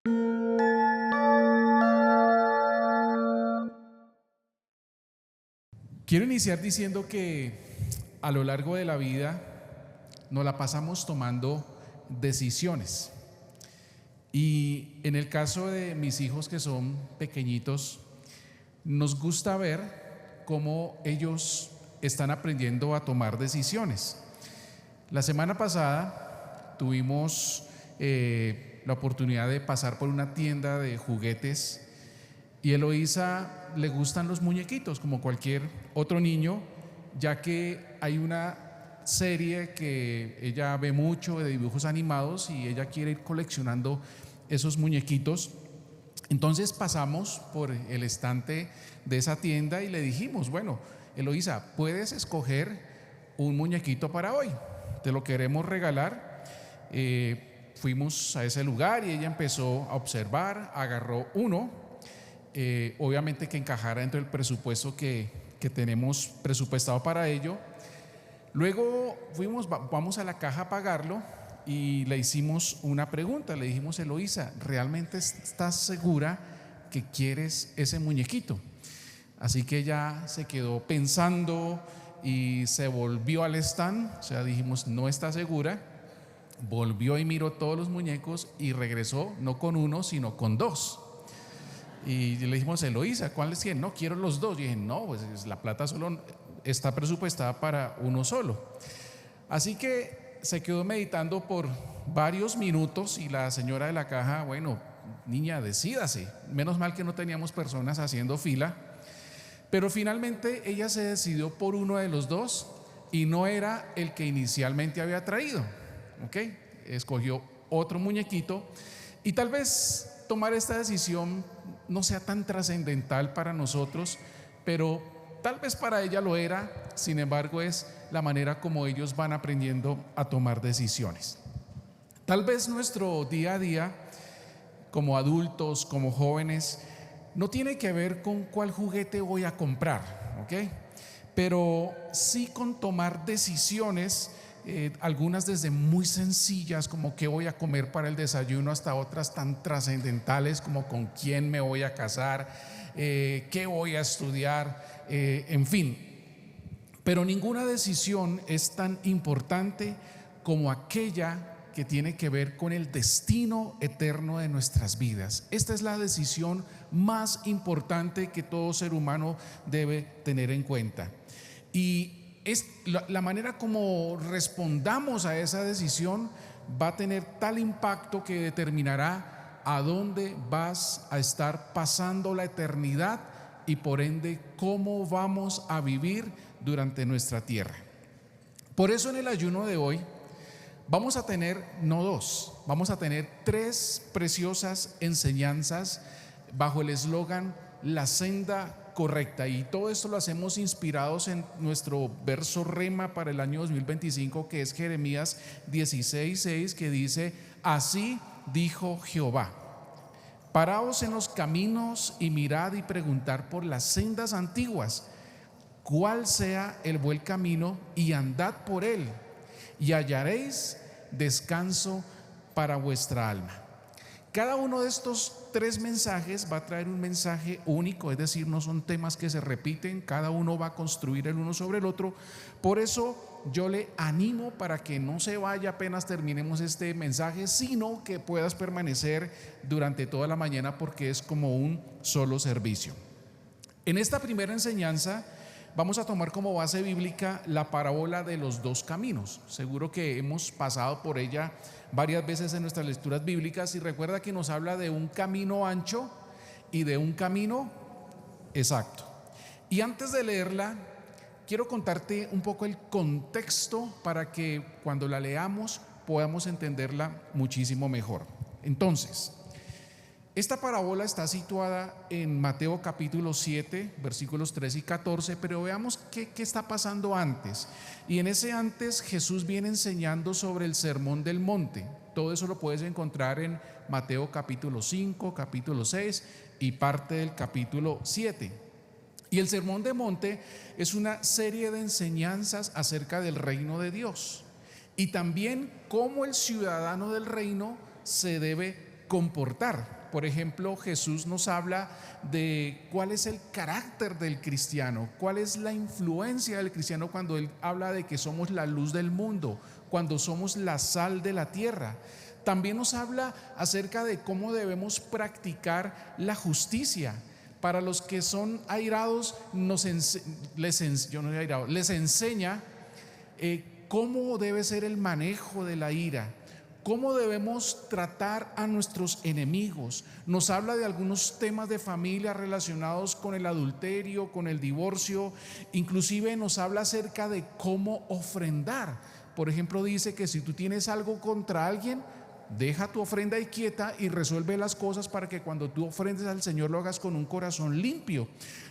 Quiero iniciar diciendo que a lo largo de la vida nos la pasamos tomando decisiones. Y en el caso de mis hijos que son pequeñitos, nos gusta ver cómo ellos están aprendiendo a tomar decisiones. La semana pasada tuvimos la oportunidad de pasar por una tienda de juguetes y a Eloísa le gustan los muñequitos como cualquier otro niño, ya que hay una serie que ella ve mucho de dibujos animados y ella quiere ir coleccionando esos muñequitos. Entonces pasamos por el estante de esa tienda y le dijimos, bueno, Eloísa, puedes escoger un muñequito para hoy, te lo queremos regalar. Fuimos a ese lugar y ella empezó a observar, agarró uno, obviamente que encajara dentro del presupuesto que tenemos presupuestado para ello. Luego vamos a la caja a pagarlo y le hicimos una pregunta, le dijimos, Eloísa, ¿realmente estás segura que quieres ese muñequito? Así que ella se quedó pensando y se volvió al stand, o sea, dijimos, no está segura, volvió y miró todos los muñecos y regresó no con uno, sino con dos. Y le dijimos, Eloísa, ¿cuáles quieren? No, quiero los dos. Y dije, no, pues la plata solo está presupuestada para uno solo. Así que se quedó meditando por varios minutos y la señora de la caja, bueno, niña, decídase. Menos mal que no teníamos personas haciendo fila. Pero finalmente ella se decidió por uno de los dos y no era el que inicialmente había traído. ¿Ok? Escogió otro muñequito y tal vez tomar esta decisión no sea tan trascendental para nosotros, pero tal vez para ella lo era. Sin embargo, es la manera como ellos van aprendiendo a tomar decisiones. Tal vez nuestro día a día, como adultos, como jóvenes, no tiene que ver con cuál juguete voy a comprar, ¿ok? Pero sí con tomar decisiones, algunas desde muy sencillas como qué voy a comer para el desayuno hasta otras tan trascendentales como con quién me voy a casar, qué voy a estudiar, en fin. Pero ninguna decisión es tan importante como aquella que tiene que ver con el destino eterno de nuestras vidas. Esta es la decisión más importante que todo ser humano debe tener en cuenta. Y es la manera como respondamos a esa decisión va a tener tal impacto que determinará a dónde vas a estar pasando la eternidad y por ende cómo vamos a vivir durante nuestra tierra. Por eso en el ayuno de hoy vamos a tener no dos, vamos a tener tres preciosas enseñanzas bajo el eslogan La senda correcta, y todo esto lo hacemos inspirados en nuestro verso rema para el año 2025, que es Jeremías 16:6, que dice: así dijo Jehová, paraos en los caminos y mirad y preguntad por las sendas antiguas, cuál sea el buen camino, y andad por él, y hallaréis descanso para vuestra alma. Cada uno de estos tres mensajes va a traer un mensaje único, es decir, no son temas que se repiten, cada uno va a construir el uno sobre el otro. Por eso yo le animo para que no se vaya apenas terminemos este mensaje, sino que puedas permanecer durante toda la mañana, porque es como un solo servicio. En esta primera enseñanza vamos a tomar como base bíblica la parábola de los dos caminos. Seguro que hemos pasado por ella varias veces en nuestras lecturas bíblicas, y recuerda que nos habla de un camino ancho y de un camino exacto. Y antes de leerla, quiero contarte un poco el contexto para que cuando la leamos podamos entenderla muchísimo mejor. Entonces, esta parábola está situada en Mateo capítulo 7, versículos 13 y 14, pero veamos qué está pasando antes. Y en ese antes Jesús viene enseñando sobre el sermón del monte. Todo eso lo puedes encontrar en Mateo capítulo 5, capítulo 6 y parte del capítulo 7. Y el sermón del monte es una serie de enseñanzas acerca del reino de Dios y también cómo el ciudadano del reino se debe comportar. Por ejemplo, Jesús nos habla de cuál es el carácter del cristiano, cuál es la influencia del cristiano cuando él habla de que somos la luz del mundo, cuando somos la sal de la tierra. También nos habla acerca de cómo debemos practicar la justicia. Para los que son airados, les enseña cómo debe ser el manejo de la ira, cómo debemos tratar a nuestros enemigos. Nos habla de algunos temas de familia relacionados con el adulterio, con el divorcio. Inclusive nos habla acerca de cómo ofrendar. Por ejemplo, dice que si tú tienes algo contra alguien, deja tu ofrenda ahí quieta y resuelve las cosas para que cuando tú ofrendes al Señor lo hagas con un corazón limpio.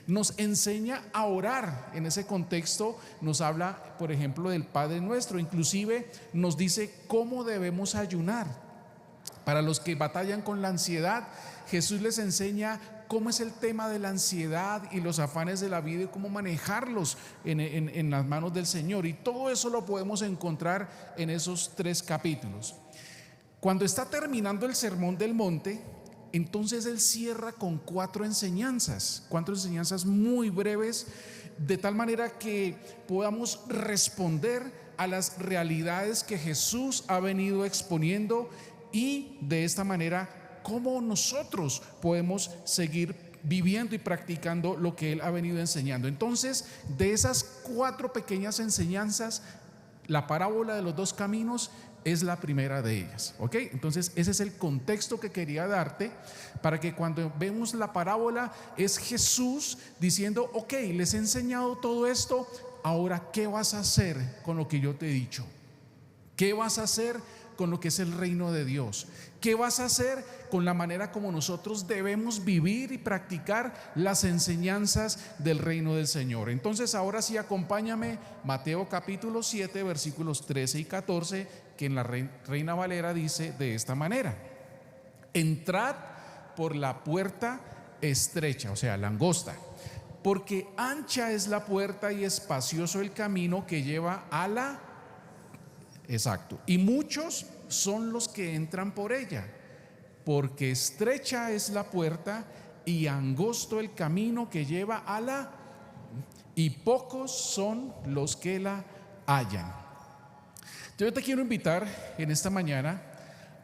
Nos enseña a orar. En ese contexto nos habla, por ejemplo, del Padre Nuestro. Inclusive nos dice cómo debemos ayunar. Para los que batallan con la ansiedad, Jesús les enseña cómo es el tema de la ansiedad y los afanes de la vida y cómo manejarlos en las manos del Señor. Y todo eso lo podemos encontrar en esos 3 capítulos. Cuando está terminando el Sermón del Monte, entonces él cierra con 4 enseñanzas muy breves, de tal manera que podamos responder a las realidades que Jesús ha venido exponiendo y de esta manera cómo nosotros podemos seguir viviendo y practicando lo que él ha venido enseñando. Entonces, de esas 4 pequeñas enseñanzas, la parábola de los 2 caminos es la primera de ellas, ¿ok? Entonces ese es el contexto que quería darte para que cuando vemos la parábola es Jesús diciendo, ok, les he enseñado todo esto, ahora ¿qué vas a hacer con lo que yo te he dicho? ¿Qué vas a hacer con lo que es el reino de Dios? ¿Qué vas a hacer con la manera como nosotros debemos vivir y practicar las enseñanzas del reino del Señor? Entonces ahora sí, acompáñame, Mateo capítulo 7 versículos 13 y 14, que en la Reina Valera dice de esta manera: entrad por la puerta estrecha, o sea, la angosta, porque ancha es la puerta y espacioso el camino que lleva a la... Exacto. Y muchos son los que entran por ella, porque estrecha es la puerta y angosto el camino que lleva a la... y pocos son los que la hallan. Yo te quiero invitar en esta mañana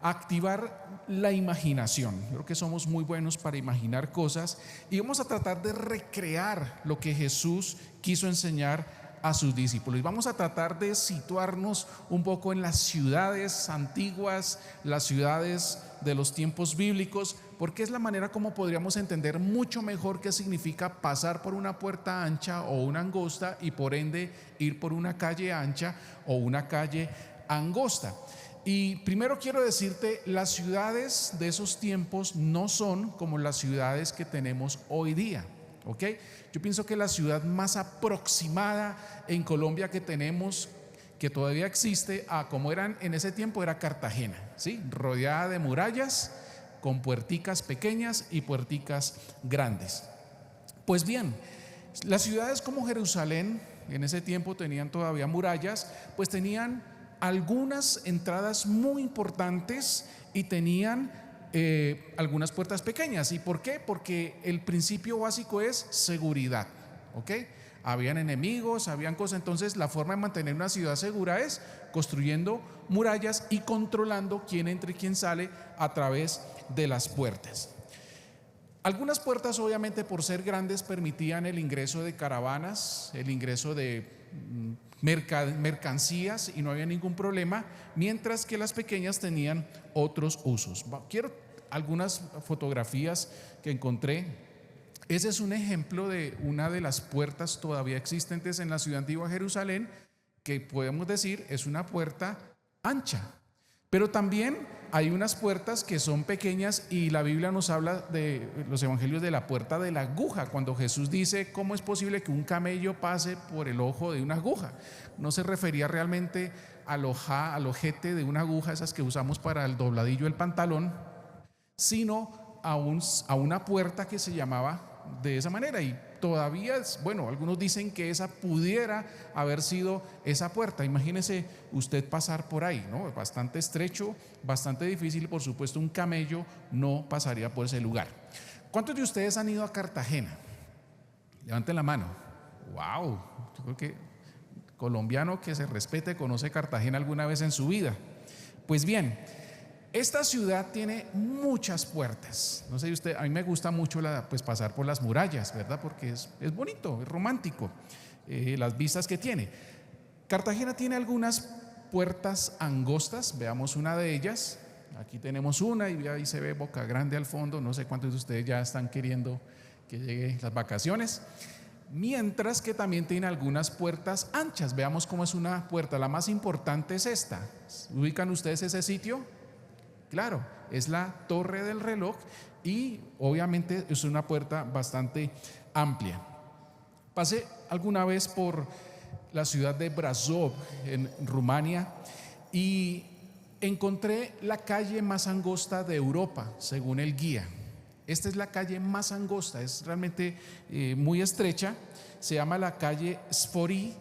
a activar la imaginación. Yo creo que somos muy buenos para imaginar cosas y vamos a tratar de recrear lo que Jesús quiso enseñar a sus discípulos. Y vamos a tratar de situarnos un poco en las ciudades antiguas, las ciudades de los tiempos bíblicos, porque es la manera como podríamos entender mucho mejor qué significa pasar por una puerta ancha o una angosta y por ende ir por una calle ancha o una calle angosta. Y primero quiero decirte, las ciudades de esos tiempos no son como las ciudades que tenemos hoy día. ¿Ok? Yo pienso que la ciudad más aproximada en Colombia que tenemos, que todavía existe a como eran en ese tiempo, era Cartagena, ¿sí? Rodeada de murallas, con puerticas pequeñas y puerticas grandes. Pues bien, las ciudades como Jerusalén en ese tiempo tenían todavía murallas, pues tenían algunas entradas muy importantes y tenían algunas puertas pequeñas. ¿Y por qué? Porque el principio básico es seguridad, ¿ok? Habían enemigos, habían cosas. Entonces la forma de mantener una ciudad segura es construyendo murallas y controlando quién entra y quién sale a través de las puertas. Algunas puertas, obviamente, por ser grandes, permitían el ingreso de caravanas, el ingreso de mercancías, y no había ningún problema, mientras que las pequeñas tenían otros usos. Quiero algunas fotografías que encontré. Ese es un ejemplo de una de las puertas todavía existentes en la ciudad antigua de Jerusalén, que podemos decir es una puerta ancha. Pero también hay unas puertas que son pequeñas, y la Biblia nos habla de los evangelios de la puerta de la aguja, cuando Jesús dice cómo es posible que un camello pase por el ojo de una aguja. No se refería realmente al ojete de una aguja, esas que usamos para el dobladillo del pantalón, sino a una puerta que se llamaba de esa manera y todavía, bueno, algunos dicen que esa pudiera haber sido esa puerta. Imagínese usted pasar por ahí, ¿no? Bastante estrecho, bastante difícil y por supuesto un camello no pasaría por ese lugar. ¿Cuántos de ustedes han ido a Cartagena? Levanten la mano. Wow, yo creo que colombiano que se respete conoce Cartagena alguna vez en su vida. Pues bien, esta ciudad tiene muchas puertas. No sé usted, a mí me gusta mucho pues pasar por las murallas, ¿verdad? Porque es bonito, es romántico, las vistas que tiene. Cartagena tiene algunas puertas angostas, veamos una de ellas. Aquí tenemos una y ahí se ve Boca Grande al fondo. No sé cuántos de ustedes ya están queriendo que lleguen las vacaciones. Mientras que también tiene algunas puertas anchas. Veamos cómo es una puerta. La más importante es esta. ¿Ubican ustedes ese sitio? Claro, es la Torre del Reloj y obviamente es una puerta bastante amplia. Pasé alguna vez por la ciudad de Brasov en Rumania y encontré la calle más angosta de Europa, según el guía. Esta es la calle más angosta, es realmente muy estrecha, se llama la calle Sfori,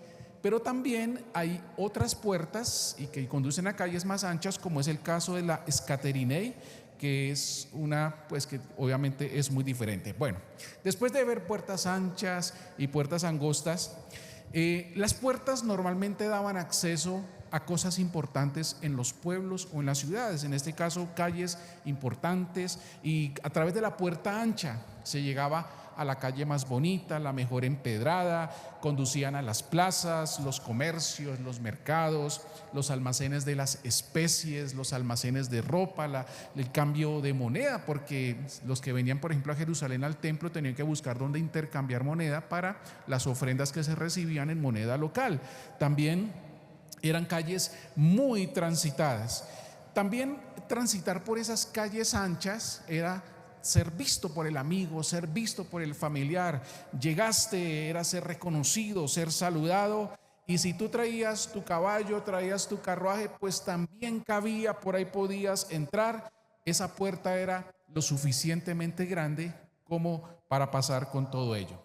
pero también hay otras puertas y que conducen a calles más anchas, como es el caso de la Scaterinae, que es una, pues que obviamente es muy diferente. Bueno, después de ver puertas anchas y puertas angostas, las puertas normalmente daban acceso a cosas importantes en los pueblos o en las ciudades, en este caso calles importantes, y a través de la puerta ancha se llegaba a la calle más bonita, la mejor empedrada, conducían a las plazas, los comercios, los mercados, los almacenes de las especies, los almacenes de ropa, el cambio de moneda, porque los que venían por ejemplo a Jerusalén al templo tenían que buscar dónde intercambiar moneda para las ofrendas que se recibían en moneda local. También eran calles muy transitadas. También transitar por esas calles anchas era ser visto por el amigo, ser visto por el familiar. Llegaste, era ser reconocido, ser saludado. Y si tú traías tu caballo, traías tu carruaje, pues también cabía, por ahí podías entrar. Esa puerta era lo suficientemente grande como para pasar con todo ello.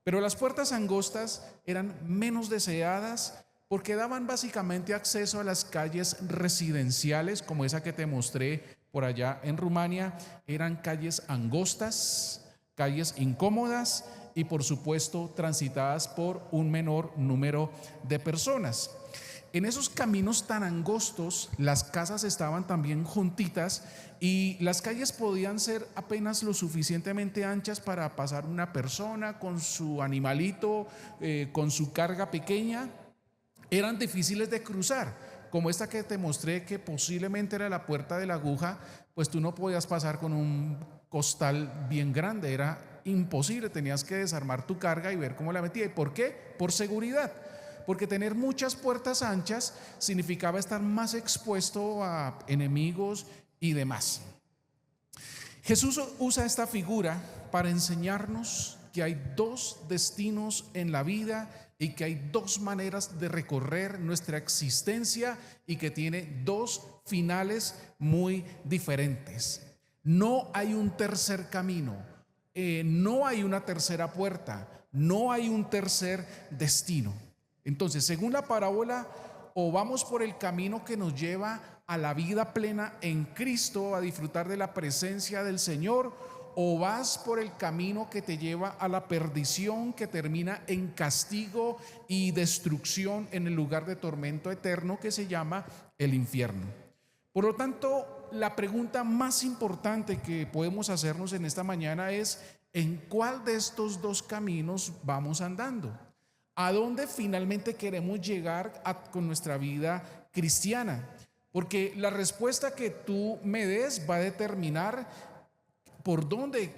Pero las puertas angostas eran menos deseadas porque daban básicamente acceso a las calles residenciales, como esa que te mostré por allá en Rumania. Eran calles angostas, calles incómodas y por supuesto transitadas por un menor número de personas. En esos caminos tan angostos, las casas estaban también juntitas y las calles podían ser apenas lo suficientemente anchas para pasar una persona con su animalito, con su carga pequeña. Eran difíciles de cruzar, como esta que te mostré, que posiblemente era la puerta de la aguja, pues tú no podías pasar con un costal bien grande, era imposible, tenías que desarmar tu carga y ver cómo la metía. ¿Y por qué? Por seguridad, porque tener muchas puertas anchas significaba estar más expuesto a enemigos y demás. Jesús usa esta figura para enseñarnos que hay dos destinos en la vida y que hay dos maneras de recorrer nuestra existencia y que tiene dos finales muy diferentes. No hay un tercer camino, no hay una tercera puerta, no hay un tercer destino. Entonces, según la parábola, o vamos por el camino que nos lleva a la vida plena en Cristo, a disfrutar de la presencia del Señor, o vas por el camino que te lleva a la perdición, que termina en castigo y destrucción en el lugar de tormento eterno que se llama el infierno. Por lo tanto, la pregunta más importante que podemos hacernos en esta mañana es: ¿en cuál de estos dos caminos vamos andando? ¿A dónde finalmente queremos llegar con nuestra vida cristiana? Porque la respuesta que tú me des va a determinar por dónde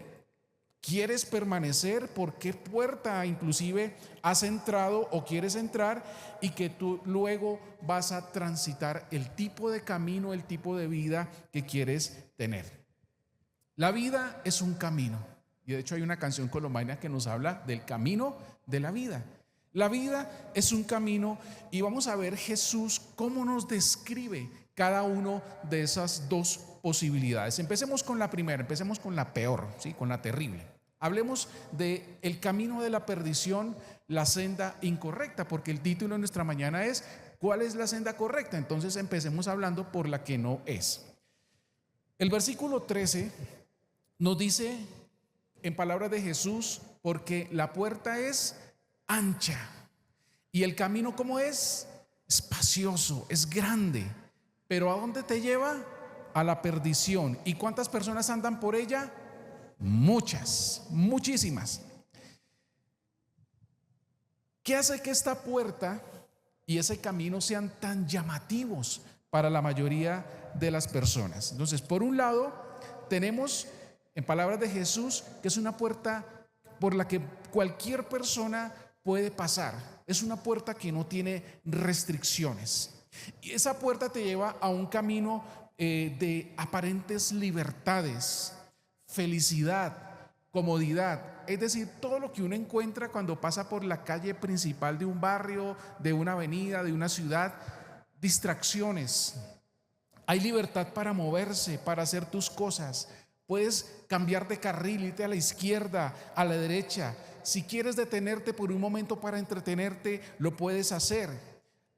quieres permanecer, por qué puerta inclusive has entrado o quieres entrar, y que tú luego vas a transitar el tipo de camino, el tipo de vida que quieres tener. La vida es un camino, y de hecho hay una canción colombiana que nos habla del camino de la vida. La vida es un camino y vamos a ver Jesús cómo nos describe cada uno de esas dos posibilidades. Empecemos con la primera, empecemos con la peor, ¿sí? Con la terrible. Hablemos de el camino de la perdición, la senda incorrecta, porque el título de nuestra mañana es ¿cuál es la senda correcta? Entonces empecemos hablando por la que no es. El versículo 13 nos dice en palabras de Jesús, porque la puerta es ancha y el camino, ¿cómo es? Espacioso, es grande, pero ¿a dónde te lleva? A la perdición. ¿Y cuántas personas andan por ella? Muchas, muchísimas. ¿Qué hace que esta puerta y ese camino sean tan llamativos para la mayoría de las personas? Entonces, por un lado, tenemos en palabras de Jesús que es una puerta por la que cualquier persona puede pasar. Es una puerta que no tiene restricciones. Y esa puerta te lleva a un camino de aparentes libertades, felicidad, comodidad. Es decir, todo lo que uno encuentra cuando pasa por la calle principal de un barrio, de una avenida, de una ciudad. Distracciones. Hay libertad para moverse, para hacer tus cosas. Puedes cambiar de carril, irte a la izquierda, a la derecha. Si quieres detenerte por un momento para entretenerte, lo puedes hacer.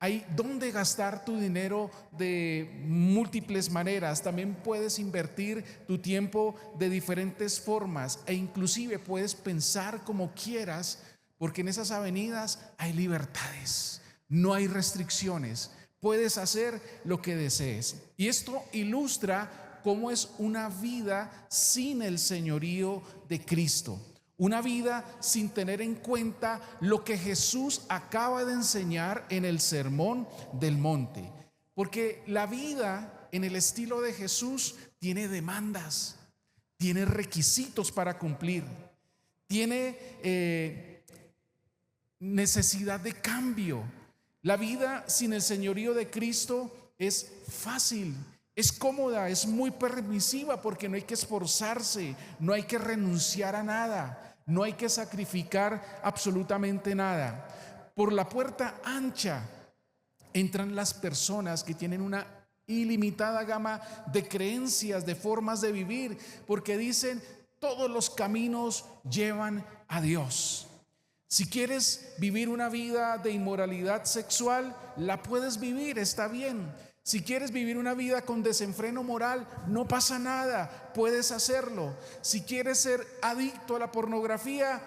Hay donde gastar tu dinero de múltiples maneras. También puedes invertir tu tiempo de diferentes formas e inclusive puedes pensar como quieras, porque en esas avenidas hay libertades, no hay restricciones. Puedes hacer lo que desees. Y esto ilustra cómo es una vida sin el señorío de Cristo. Una vida sin tener en cuenta lo que Jesús acaba de enseñar en el Sermón del Monte. Porque la vida en el estilo de Jesús tiene demandas, tiene requisitos para cumplir, tiene necesidad de cambio. La vida sin el señorío de Cristo es fácil, es cómoda, es muy permisiva porque no hay que esforzarse, no hay que renunciar a nada. No hay que sacrificar absolutamente nada. Por la puerta ancha entran las personas que tienen una ilimitada gama de creencias, de formas de vivir, porque dicen todos los caminos llevan a Dios. Si quieres vivir una vida de inmoralidad sexual, la puedes vivir, está bien. Si quieres vivir una vida con desenfreno moral, no pasa nada, puedes hacerlo. Si quieres ser adicto a la pornografía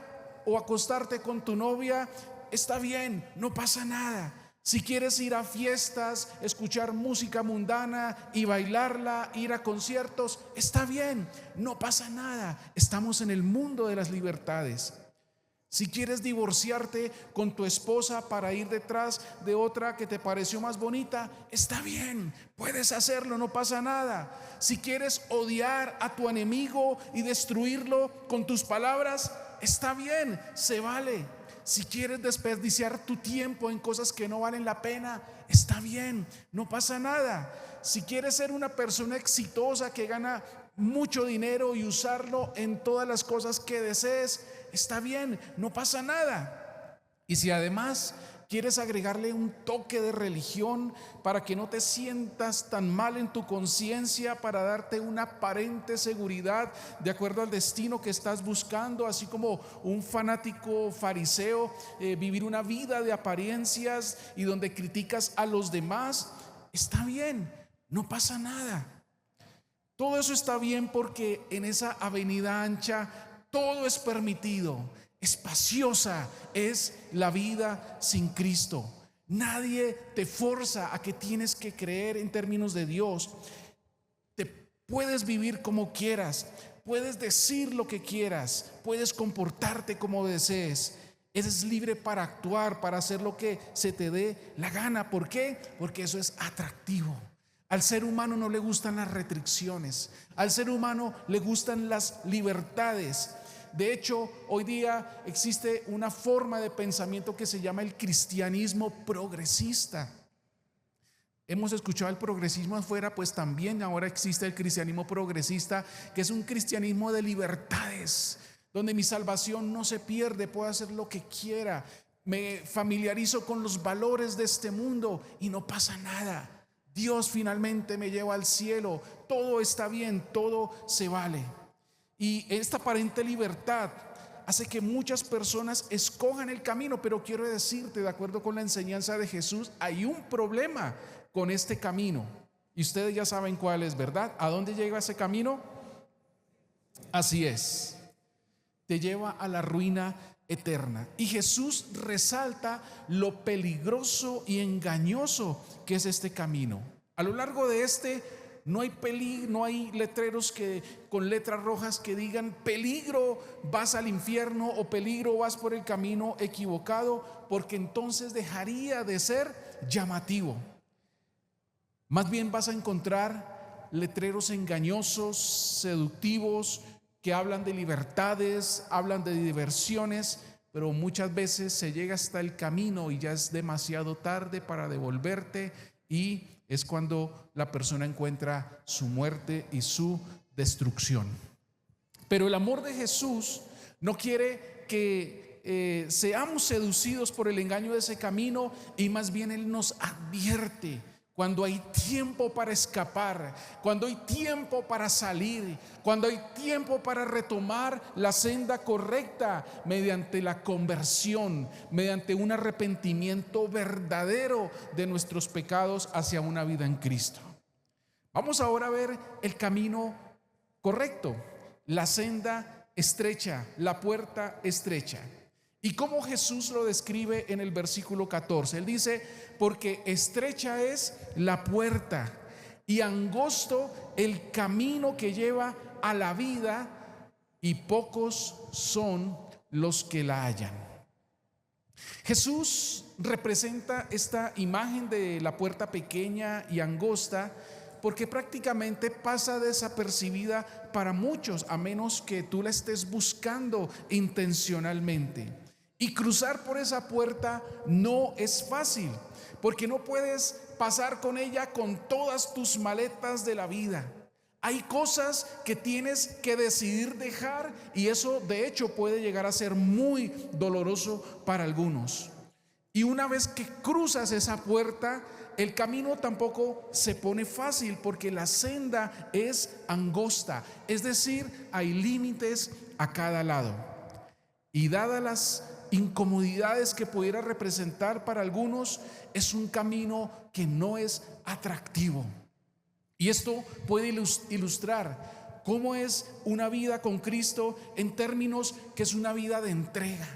o acostarte con tu novia, está bien, no pasa nada. Si quieres ir a fiestas, escuchar música mundana y bailarla, ir a conciertos, está bien, no pasa nada. Estamos en el mundo de las libertades. Si quieres divorciarte con tu esposa para ir detrás de otra que te pareció más bonita, está bien, puedes hacerlo, no pasa nada. Si quieres odiar a tu enemigo y destruirlo con tus palabras, está bien, se vale. Si quieres desperdiciar tu tiempo en cosas que no valen la pena, está bien, no pasa nada. Si quieres ser una persona exitosa que gana mucho dinero y usarlo en todas las cosas que desees, está bien, no pasa nada. Y si además quieres agregarle un toque de religión para que no te sientas tan mal en tu conciencia, para darte una aparente seguridad de acuerdo al destino que estás buscando, así como un fanático fariseo, vivir una vida de apariencias y donde criticas a los demás, está bien, no pasa nada. Todo eso está bien porque en esa avenida ancha todo es permitido. Espaciosa es la vida sin Cristo. Nadie te forza a que tienes que creer en términos de Dios. Te puedes vivir como quieras, puedes decir lo que quieras, puedes comportarte como desees. Eres libre para actuar, para hacer lo que se te dé la gana. ¿Por qué? Porque eso es atractivo. Al ser humano no le gustan las restricciones. Al ser humano le gustan las libertades. De hecho, hoy día existe una forma de pensamiento que se llama el cristianismo progresista. Hemos escuchado el progresismo afuera, pues también ahora existe el cristianismo progresista, que es un cristianismo de libertades, donde mi salvación no se pierde, puedo hacer lo que quiera, me familiarizo con los valores de este mundo y no pasa nada. Dios finalmente me lleva al cielo, todo está bien, todo se vale. Y esta aparente libertad hace que muchas personas escojan el camino, pero quiero decirte, de acuerdo con la enseñanza de Jesús, hay un problema con este camino. Y ustedes ya saben cuál es, ¿verdad? ¿A dónde lleva ese camino? Así es, te lleva a la ruina eterna. Y Jesús resalta lo peligroso y engañoso que es este camino. A lo largo de no hay peligro, no hay letreros con letras rojas que digan peligro, vas al infierno, o peligro, vas por el camino equivocado, porque entonces dejaría de ser llamativo. Más bien vas a encontrar letreros engañosos, seductivos, que hablan de libertades, hablan de diversiones, pero muchas veces se llega hasta el camino y ya es demasiado tarde para devolverte, y es cuando la persona encuentra su muerte y su destrucción. Pero el amor de Jesús no quiere que seamos seducidos por el engaño de ese camino, y más bien Él nos advierte cuando hay tiempo para escapar, cuando hay tiempo para salir, cuando hay tiempo para retomar la senda correcta mediante la conversión, mediante un arrepentimiento verdadero de nuestros pecados hacia una vida en Cristo. Vamos ahora a ver el camino correcto, la senda estrecha, la puerta estrecha. Y cómo Jesús lo describe en el versículo 14. Él dice: porque estrecha es la puerta y angosto el camino que lleva a la vida, y pocos son los que la hallan. Jesús representa esta imagen de la puerta pequeña y angosta porque prácticamente pasa desapercibida para muchos, a menos que tú la estés buscando intencionalmente. Y cruzar por esa puerta no es fácil, porque no puedes pasar con ella con todas tus maletas de la vida. Hay cosas que tienes que decidir dejar, y eso de hecho puede llegar a ser muy doloroso para algunos. Y una vez que cruzas esa puerta, el camino tampoco se pone fácil, porque la senda es angosta, es decir, hay límites a cada lado. Y dadas las incomodidades que pudiera representar para algunos, es un camino que no es atractivo. Y esto puede ilustrar cómo es una vida con Cristo en términos que es una vida de entrega.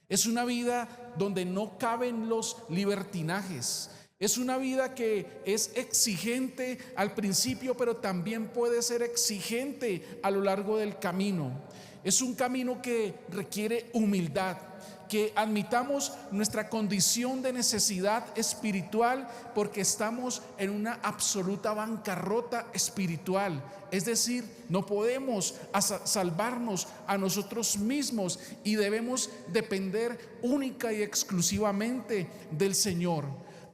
Es una vida donde no caben los libertinajes. Es una vida que es exigente al principio, pero también puede ser exigente a lo largo del camino. Es un camino que requiere humildad, que admitamos nuestra condición de necesidad espiritual, porque estamos en una absoluta bancarrota espiritual. Es decir, no podemos salvarnos a nosotros mismos y debemos depender única y exclusivamente del Señor.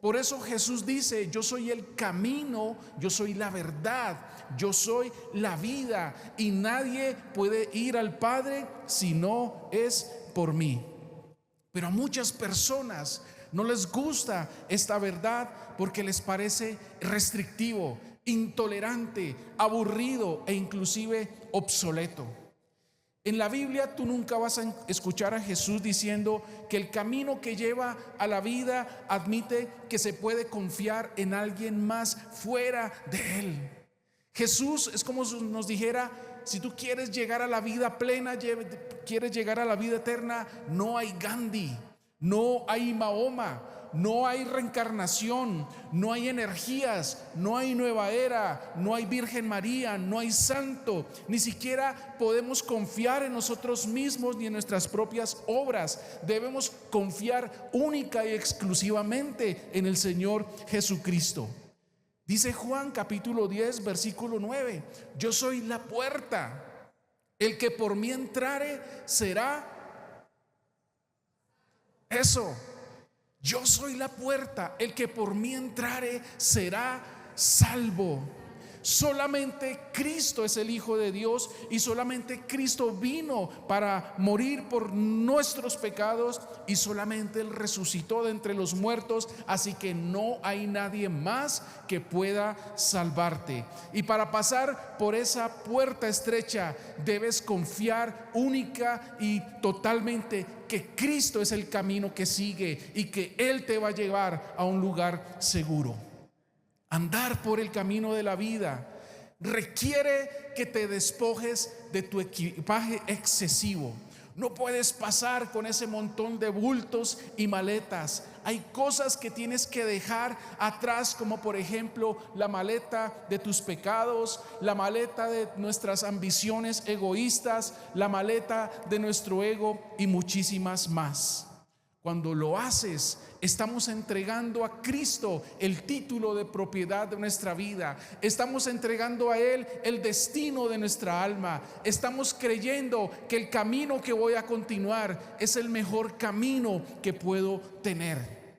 Por eso Jesús dice: yo soy el camino, yo soy la verdad, yo soy la vida, y nadie puede ir al Padre si no es por mí. Pero a muchas personas no les gusta esta verdad porque les parece restrictivo, intolerante, aburrido e inclusive obsoleto. En la Biblia tú nunca vas a escuchar a Jesús diciendo que el camino que lleva a la vida admite que se puede confiar en alguien más fuera de Él. Jesús es como si nos dijera: si tú quieres llegar a la vida plena, quieres llegar a la vida eterna, no hay Gandhi, no hay Mahoma, no hay reencarnación, no hay energías, no hay nueva era, no hay Virgen María, no hay santo. Ni siquiera podemos confiar en nosotros mismos ni en nuestras propias obras. Debemos confiar única y exclusivamente en el Señor Jesucristo. Dice Juan capítulo 10 versículo 9: yo soy la puerta, el que por mí entrare será eso. Yo soy la puerta, el que por mí entrare será salvo. Solamente Cristo es el Hijo de Dios y solamente Cristo vino para morir por nuestros pecados y solamente Él resucitó de entre los muertos, así que no hay nadie más que pueda salvarte. Y para pasar por esa puerta estrecha debes confiar única y totalmente que Cristo es el camino que sigue y que Él te va a llevar a un lugar seguro. Andar por el camino de la vida requiere que te despojes de tu equipaje excesivo. No puedes pasar con ese montón de bultos y maletas. Hay cosas que tienes que dejar atrás, como por ejemplo la maleta de tus pecados, la maleta de nuestras ambiciones egoístas, la maleta de nuestro ego y muchísimas más. Cuando lo haces, estamos entregando a Cristo el título de propiedad de nuestra vida. Estamos entregando a Él el destino de nuestra alma. Estamos creyendo que el camino que voy a continuar es el mejor camino que puedo tener.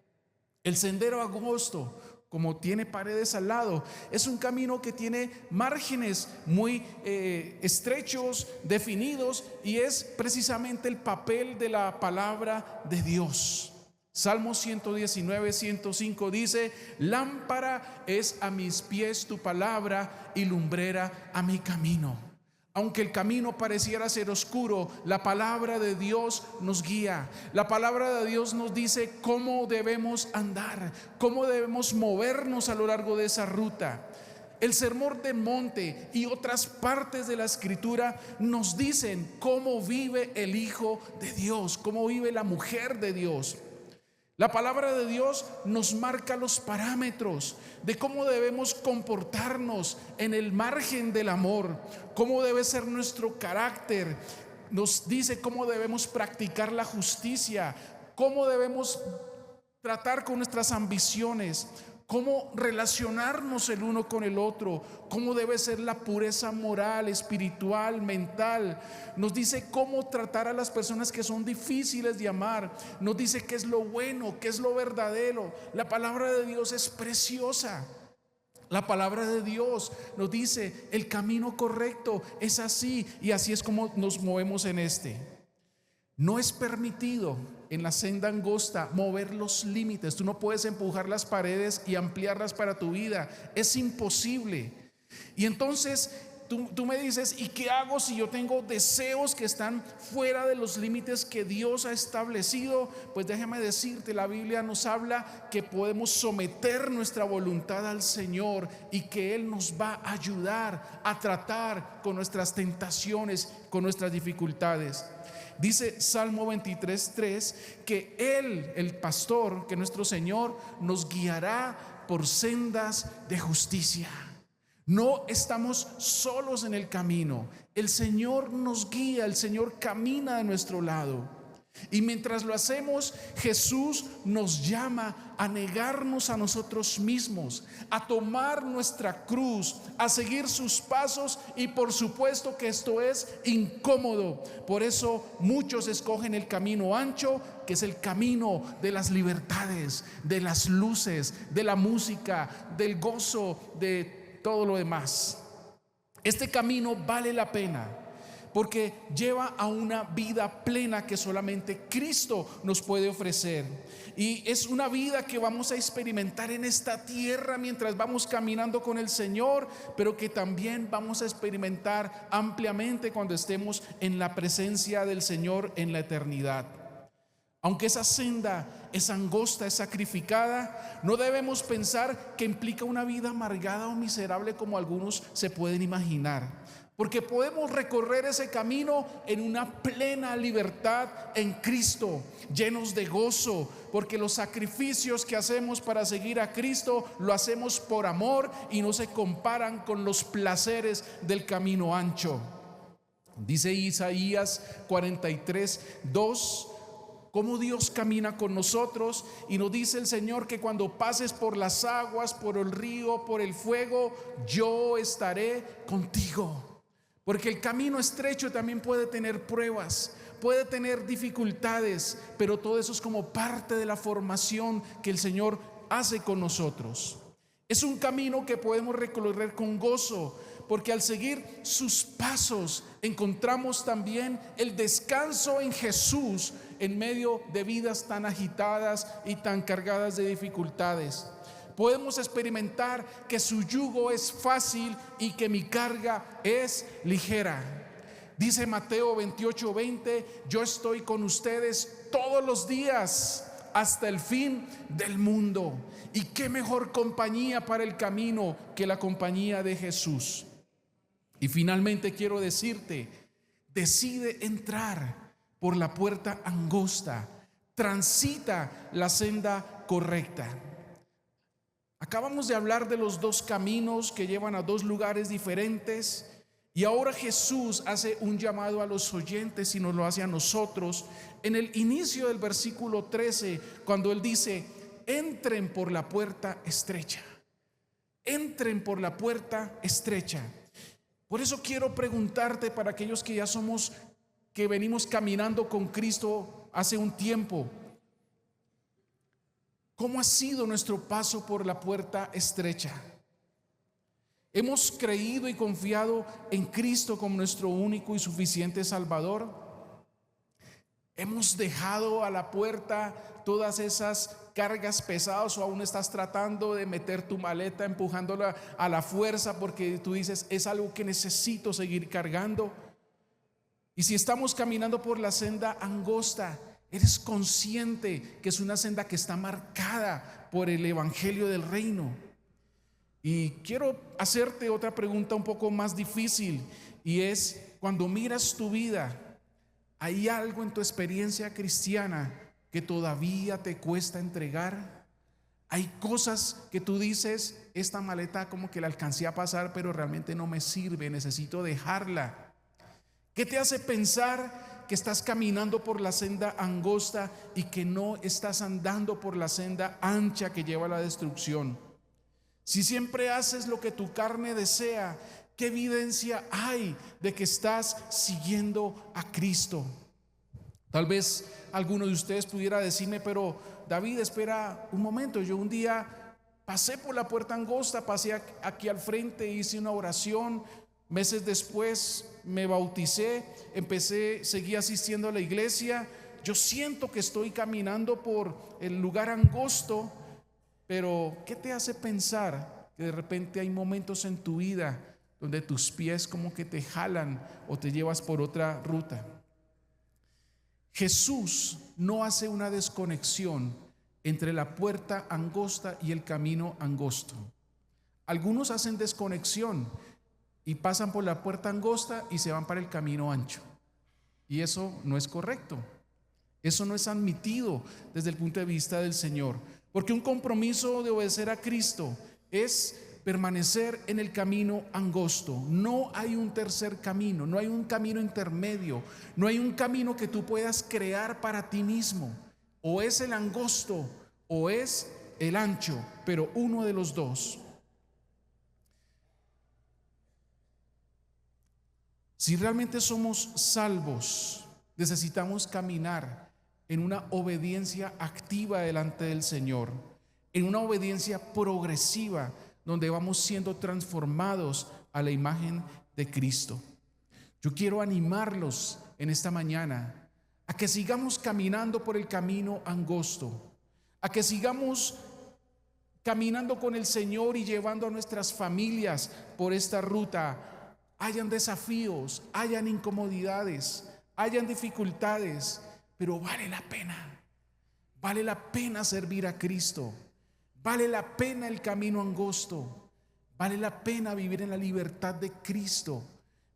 El sendero angosto, como tiene paredes al lado, es un camino que tiene márgenes muy estrechos, definidos, y es precisamente el papel de la palabra de Dios. Salmo 119, 105 dice: lámpara es a mis pies tu palabra y lumbrera a mi camino. Aunque el camino pareciera ser oscuro, la palabra de Dios nos guía. La palabra de Dios nos dice cómo debemos andar, cómo debemos movernos a lo largo de esa ruta. El Sermón del Monte y otras partes de la Escritura nos dicen cómo vive el Hijo de Dios, cómo vive la mujer de Dios. La palabra de Dios nos marca los parámetros de cómo debemos comportarnos en el margen del amor, cómo debe ser nuestro carácter. Nos dice cómo debemos practicar la justicia, cómo debemos tratar con nuestras ambiciones, cómo relacionarnos el uno con el otro, cómo debe ser la pureza moral, espiritual, mental. Nos dice cómo tratar a las personas que son difíciles de amar. Nos dice qué es lo bueno, qué es lo verdadero. La palabra de Dios es preciosa. La palabra de Dios nos dice el camino correcto es así, y así es como nos movemos en este. No es permitido en la senda angosta mover los límites. Tú no puedes empujar las paredes y ampliarlas para tu vida. Es imposible. Y entonces tú me dices: ¿y qué hago si yo tengo deseos que están fuera de los límites que Dios ha establecido? Pues déjame decirte, la Biblia nos habla que podemos someter nuestra voluntad al Señor y que Él nos va a ayudar a tratar con nuestras tentaciones, con nuestras dificultades. Dice Salmo 23:3 que Él, el pastor, que nuestro Señor nos guiará por sendas de justicia. No estamos solos en el camino. El Señor nos guía, el Señor camina de nuestro lado. Y mientras lo hacemos, Jesús nos llama a negarnos a nosotros mismos, a tomar nuestra cruz, a seguir sus pasos, y por supuesto que esto es incómodo. Por eso muchos escogen el camino ancho, que es el camino de las libertades, de las luces, de la música, del gozo, de todo lo demás. Este camino vale la pena, porque lleva a una vida plena que solamente Cristo nos puede ofrecer. Y es una vida que vamos a experimentar en esta tierra mientras vamos caminando con el Señor, pero que también vamos a experimentar ampliamente cuando estemos en la presencia del Señor en la eternidad. Aunque esa senda es angosta, es sacrificada, no debemos pensar que implica una vida amargada o miserable como algunos se pueden imaginar. Porque podemos recorrer ese camino en una plena libertad en Cristo, llenos de gozo, porque los sacrificios que hacemos para seguir a Cristo lo hacemos por amor y no se comparan con los placeres del camino ancho. Dice Isaías 43:2 cómo Dios camina con nosotros, y nos dice el Señor que cuando pases por las aguas, por el río, por el fuego, yo estaré contigo. Porque el camino estrecho también puede tener pruebas, puede tener dificultades, pero todo eso es como parte de la formación que el Señor hace con nosotros. Es un camino que podemos recorrer con gozo, porque al seguir sus pasos encontramos también el descanso en Jesús en medio de vidas tan agitadas y tan cargadas de dificultades. Podemos experimentar que su yugo es fácil y que mi carga es ligera. Dice Mateo 28:20, yo estoy con ustedes todos los días hasta el fin del mundo. Y qué mejor compañía para el camino que la compañía de Jesús. Y finalmente quiero decirte, decide entrar por la puerta angosta, transita la senda correcta. Acabamos de hablar de los dos caminos que llevan a dos lugares diferentes, y ahora Jesús hace un llamado a los oyentes y nos lo hace a nosotros en el inicio del versículo 13, cuando Él dice: entren por la puerta estrecha, entren por la puerta estrecha. Por eso quiero preguntarte, para aquellos que ya somos, que venimos caminando con Cristo hace un tiempo, ¿cómo ha sido nuestro paso por la puerta estrecha? ¿Hemos creído y confiado en Cristo como nuestro único y suficiente Salvador? ¿Hemos dejado a la puerta todas esas cargas pesadas, o aún estás tratando de meter tu maleta empujándola a la fuerza porque tú dices es algo que necesito seguir cargando? Y si estamos caminando por la senda angosta, ¿eres consciente que es una senda que está marcada por el evangelio del reino? Y quiero hacerte otra pregunta un poco más difícil, y es: cuando miras tu vida, ¿hay algo en tu experiencia cristiana que todavía te cuesta entregar? ¿Hay cosas que tú dices, esta maleta como que la alcancé a pasar, pero realmente no me sirve, necesito dejarla? ¿Qué te hace pensar que estás caminando por la senda angosta y que no estás andando por la senda ancha que lleva a la destrucción? Si siempre haces lo que tu carne desea, ¿qué evidencia hay de que estás siguiendo a Cristo? Tal vez alguno de ustedes pudiera decirme: pero David, espera un momento, yo un día pasé por la puerta angosta, pasé aquí al frente, hice una oración, meses después me bauticé, seguí asistiendo a la iglesia, yo siento que estoy caminando por el lugar angosto. Pero ¿qué te hace pensar que de repente hay momentos en tu vida donde tus pies como que te jalan o te llevas por otra ruta? Jesús no hace una desconexión entre la puerta angosta y el camino angosto. Algunos hacen desconexión y pasan por la puerta angosta y se van para el camino ancho. Y eso no es correcto. Eso no es admitido desde el punto de vista del Señor. Porque un compromiso de obedecer a Cristo es permanecer en el camino angosto. No hay un tercer camino, no hay un camino intermedio, no hay un camino que tú puedas crear para ti mismo. O es el angosto o es el ancho, pero uno de los dos. Si realmente somos salvos, necesitamos caminar en una obediencia activa delante del Señor, en una obediencia progresiva, donde vamos siendo transformados a la imagen de Cristo. Yo quiero animarlos en esta mañana a que sigamos caminando por el camino angosto, a que sigamos caminando con el Señor y llevando a nuestras familias por esta ruta. Hayan desafíos, hayan incomodidades, hayan dificultades, pero vale la pena servir a Cristo, vale la pena el camino angosto, vale la pena vivir en la libertad de Cristo,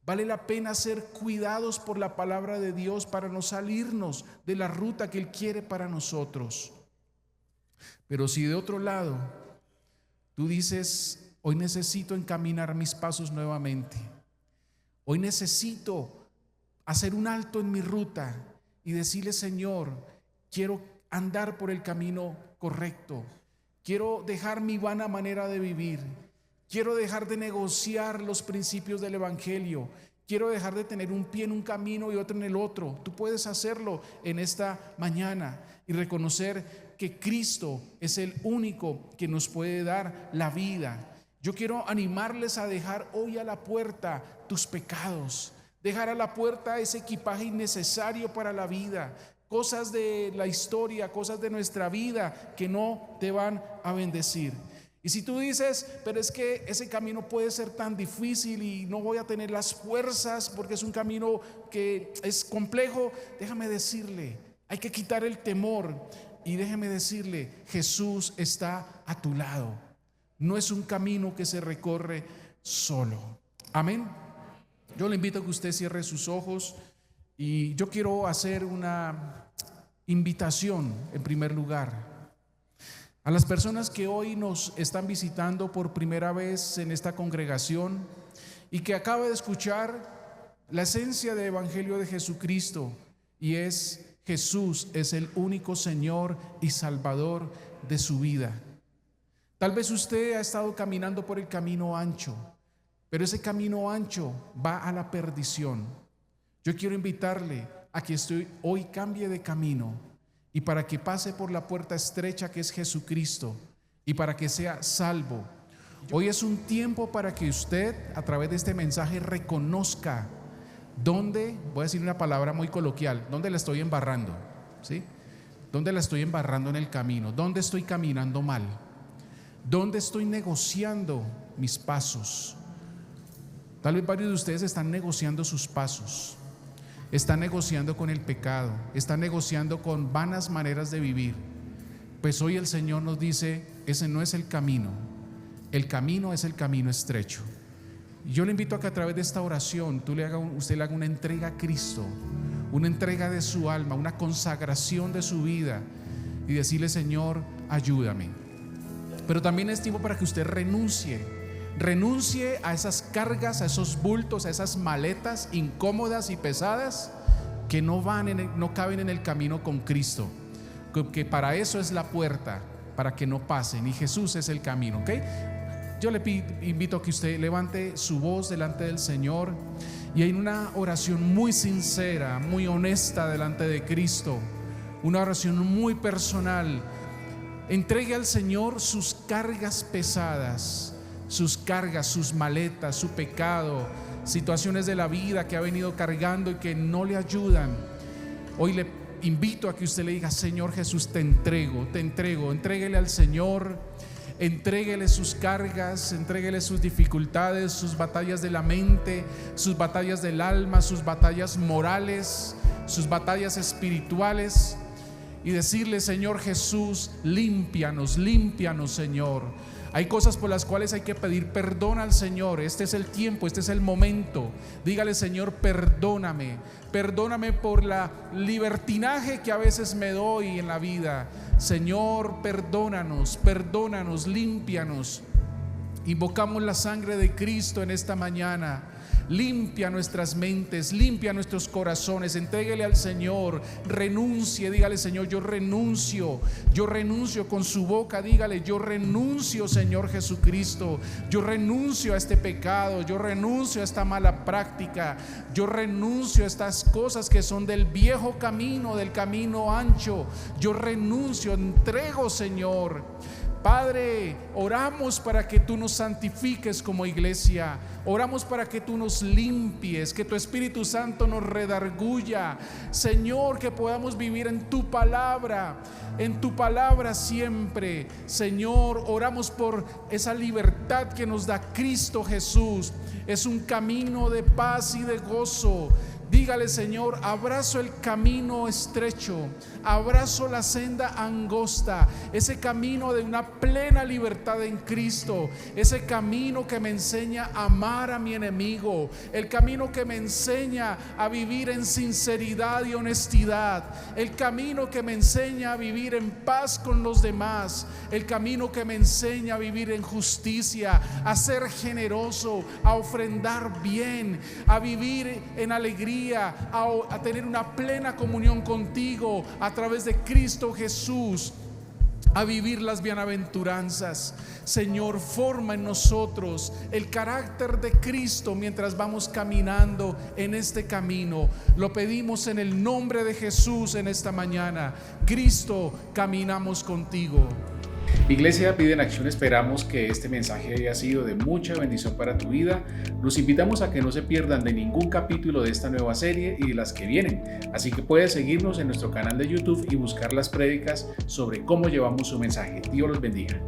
vale la pena ser cuidados por la palabra de Dios para no salirnos de la ruta que Él quiere para nosotros. Pero si de otro lado tú dices: hoy necesito encaminar mis pasos nuevamente, hoy necesito hacer un alto en mi ruta y decirle: Señor, quiero andar por el camino correcto, quiero dejar mi vana manera de vivir, quiero dejar de negociar los principios del evangelio, quiero dejar de tener un pie en un camino y otro en el otro. Tú puedes hacerlo en esta mañana y reconocer: que Cristo es el único que nos puede dar la vida. Yo quiero animarles a dejar hoy a la puerta tus pecados, dejar a la puerta ese equipaje innecesario para la vida, cosas de la historia, cosas de nuestra vida que no te van a bendecir. Y si tú dices, pero es que ese camino puede ser tan difícil y no voy a tener las fuerzas porque es un camino que es complejo, déjame decirle, hay que quitar el temor y déjeme decirle, Jesús está a tu lado. No es un camino que se recorre solo. Amén. Yo le invito a que usted cierre sus ojos y yo quiero hacer una invitación en primer lugar a las personas que hoy nos están visitando por primera vez en esta congregación y que acaba de escuchar la esencia del Evangelio de Jesucristo, y es: Jesús es el único Señor y Salvador de su vida. Tal vez usted ha estado caminando por el camino ancho, pero ese camino ancho va a la perdición. Yo quiero invitarle a que usted hoy cambie de camino y para que pase por la puerta estrecha que es Jesucristo y para que sea salvo. Hoy es un tiempo para que usted, a través de este mensaje, reconozca dónde, voy a decir una palabra muy coloquial, dónde la estoy embarrando, ¿sí? ¿Dónde la estoy embarrando en el camino? ¿Dónde estoy caminando mal? ¿Dónde estoy negociando mis pasos? Tal vez varios de ustedes están negociando sus pasos, están negociando con el pecado, están negociando con vanas maneras de vivir. Pues hoy el Señor nos dice, ese no es el camino es el camino estrecho. Y yo le invito a que a través de esta oración usted le haga una entrega a Cristo, una entrega de su alma, una consagración de su vida y decirle: Señor, ayúdame. Pero también es tiempo para que usted renuncie a esas cargas, a esos bultos, a esas maletas incómodas y pesadas que no caben en el camino con Cristo, que para eso es la puerta, para que no pasen, y Jesús es el camino, ¿ok? Yo le invito a que usted levante su voz delante del Señor y en una oración muy sincera, muy honesta delante de Cristo, una oración muy personal, entregue al Señor sus cargas pesadas, sus cargas, sus maletas, su pecado, situaciones de la vida que ha venido cargando y que no le ayudan. Hoy le invito a que usted le diga: Señor Jesús, te entrego, entréguele al Señor. Entréguele sus cargas, entréguele sus dificultades, sus batallas de la mente, sus batallas del alma, sus batallas morales, sus batallas espirituales, y decirle: Señor Jesús, límpianos, Señor. Hay cosas por las cuales hay que pedir perdón al Señor. Este es el tiempo, este es el momento. Dígale: Señor, perdóname por la libertinaje que a veces me doy en la vida. Señor, perdónanos, límpianos. Invocamos la sangre de Cristo en esta mañana. Limpia nuestras mentes, limpia nuestros corazones. Entréguele al Señor, renuncie, dígale: Señor, yo renuncio con su boca. Dígale: yo renuncio, Señor Jesucristo, yo renuncio a este pecado, yo renuncio a esta mala práctica, yo renuncio a estas cosas que son del viejo camino, del camino ancho. Yo renuncio, entrego, Señor. Padre, oramos para que tú nos santifiques como iglesia. Oramos para que tú nos limpies, que tu Espíritu Santo nos redarguya. Señor, que podamos vivir en tu palabra siempre. Señor, oramos por esa libertad que nos da Cristo Jesús. Es un camino de paz y de gozo. Dígale: Señor, abrazo el camino estrecho, abrazo la senda angosta, ese camino de una plena libertad en Cristo, ese camino que me enseña a amar a mi enemigo, el camino que me enseña a vivir en sinceridad y honestidad, el camino que me enseña a vivir en paz con los demás, el camino que me enseña a vivir en justicia, a ser generoso, a ofrendar bien, a vivir en alegría, a tener una plena comunión contigo a través de Cristo Jesús. a vivir las bienaventuranzas. Señor, forma en nosotros el carácter de Cristo mientras vamos caminando en este camino. Lo pedimos en el nombre de Jesús en esta mañana. Cristo, caminamos contigo. Iglesia Vida en Acción, esperamos que este mensaje haya sido de mucha bendición para tu vida. Los invitamos a que no se pierdan de ningún capítulo de esta nueva serie y de las que vienen. Así que puedes seguirnos en nuestro canal de YouTube y buscar las prédicas sobre cómo llevamos su mensaje. Dios los bendiga.